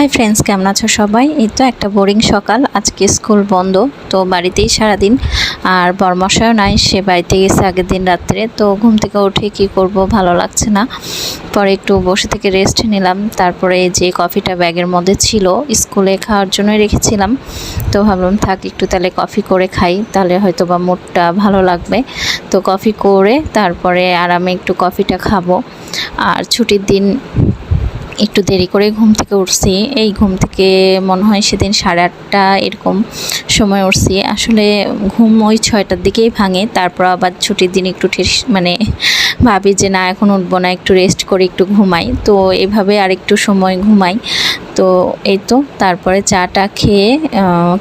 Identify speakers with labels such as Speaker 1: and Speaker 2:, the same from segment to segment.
Speaker 1: Hi friends, কেমন আছো সবাই? এই তো একটা বোরিং সকাল, আজকে স্কুল বন্ধ, তো বাড়িতেই সারাদিন। আর বরমশাইও নাই, সে বাড়িতে গেছে আগের দিন রাত্রে। তো ঘুম থেকে উঠে কি করব, ভালো লাগছে না। পরে একটু বসে থেকে রেস্ট নিলাম। তারপরে যে কফিটা ব্যাগের মধ্যে ছিল, স্কুলে খাওয়ার জন্যই রেখেছিলাম, তো ভাবলাম থাক একটু তাহলে কফি করে খাই, তাহলে হয়তো বা মুডটা ভালো লাগবে। তো কফি করে তারপরে আরামে একটু কফিটা খাবো। আর ছুটির দিন একটু দেরি করে ঘুম থেকে উঠছি। এই ঘুম থেকে মনে হয় সেদিন 8:30 এরকম সময় উঠছি। আসলে ঘুম ওই 6টার দিকেই ভাঙে। তারপর আবার ছুটির দিন একটু মানে ভাবি যে না এখন উঠবো না, একটু রেস্ট করে একটু ঘুমাই। তো এভাবে আর একটু সময় ঘুমাই। তো এই তো তারপরে চাটা খেয়ে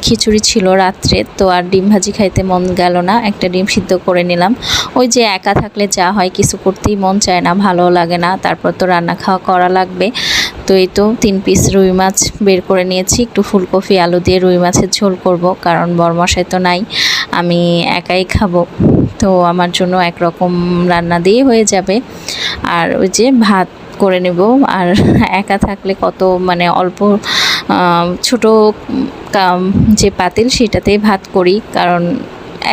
Speaker 1: খিচুড়ি ছিল রাত্রে, তো আর ডিম ভাজি খাইতে মন গেল না, একটা ডিম সিদ্ধ করে নিলাম। ওই যে একা থাকলে যা হয়, কিছু করতেই মন চায় না, ভালো লাগে না। তারপর তো রান্না খাওয়া করা লাগবে। তো এই তো 3 পিস রুই মাছ বের করে নিয়েছি, একটু ফুলকপি আলু দিয়ে রুই মাছের ঝোল করব, কারণ বরমশাই তো নাই, আমি একাই খাবো। তো আমার জন্য একরকম রান্না দিয়ে হয়ে যাবে। আর ওই যে ভাত করে নেব। আর একা থাকলে কত মানে অল্প ছোট যে পাতিল সেটাতেই ভাত করি, কারণ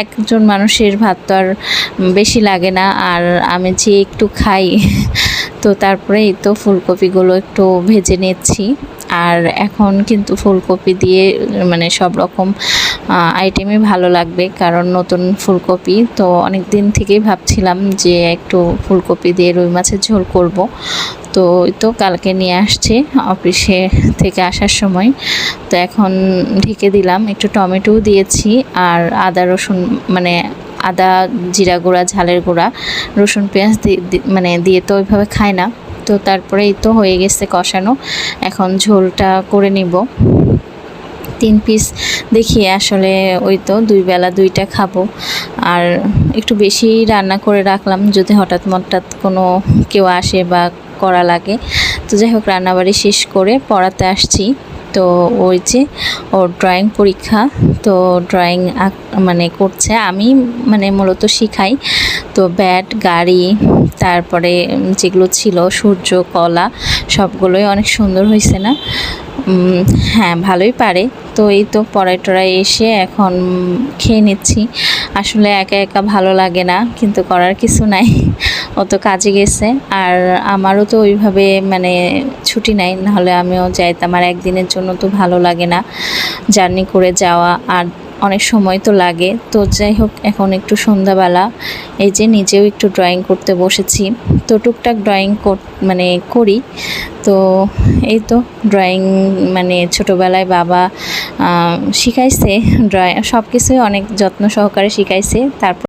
Speaker 1: একজন মানুষের ভাত তো আর বেশি লাগে না। আর আমি যে একটু খাই তো তারপরে এই তো ফুলকপিগুলো একটু ভেজে নিচ্ছি। আর এখন কিন্তু ফুলকপি দিয়ে মানে সব রকম আইটেমই ভালো লাগবে, কারণ নতুন ফুলকপি তো অনেক দিন থেকেই ভাবছিলাম যে একটু ফুলকপি দিয়ে রুই মাছের ঝোল করব। তো তো কালকে নিয়ে আসছে অফিসে থেকে আসার সময়। তো এখন ঢেকে দিলাম, একটু টমেটোও দিয়েছি, আর আদা রসুন মানে আদা জিরা গুঁড়া, ঝালের গুঁড়া, রসুন পেঁয়াজ মানে দিয়ে তো ওইভাবে খায় না। তো তারপরে এই তো হয়ে গেছে কষানো, এখন ঝোলটা করে নিব। 3 পিস দেখিয়ে আসলে ওই তো 2 বেলা 2টা খাবো। আর একটু বেশি রান্না করে রাখলাম, যদি হঠাৎ কোনো কেউ আসে বা করা লাগে। তো যাই হোক, রান্নাবাড়ি শেষ করে পড়াতে আসছি। তো ওই যে ওর ড্রয়িং পরীক্ষা, তো ড্রয়িং মানে করছে, আমি মানে মূলত শিখাই। তো ব্যাট, গাড়ি, তারপরে যেগুলো ছিল সূর্য, কলা, সবগুলোই অনেক সুন্দর হয়েছে না? হ্যাঁ, ভালোই পারে। তো এই তো পড়ায় টড়ায় এসে এখন খেয়ে নিচ্ছি। আসলে একা একা ভালো লাগে না, কিন্তু করার কিছু নাই, ও তো কাজে গেছে। আর আমারও তো ওইভাবে মানে ছুটি নাই, নাহলে আমিও যাইতাম। আর একদিনের জন্য তো ভালো লাগে না জার্নি করে যাওয়া, আর অনেক সময় তো লাগে। তো যাই হোক, এখন একটু সন্ধ্যাবেলা, এই যে নিজেও একটু ড্রয়িং করতে বসেছি। তো টুকটাক ড্রয়িং মানে করি। তো এই তো ড্রয়িং মানে ছোটোবেলায় বাবা শিখাইছে, ড্রয়িং সব কিছুই অনেক যত্ন সহকারে শিখাইছে। তারপর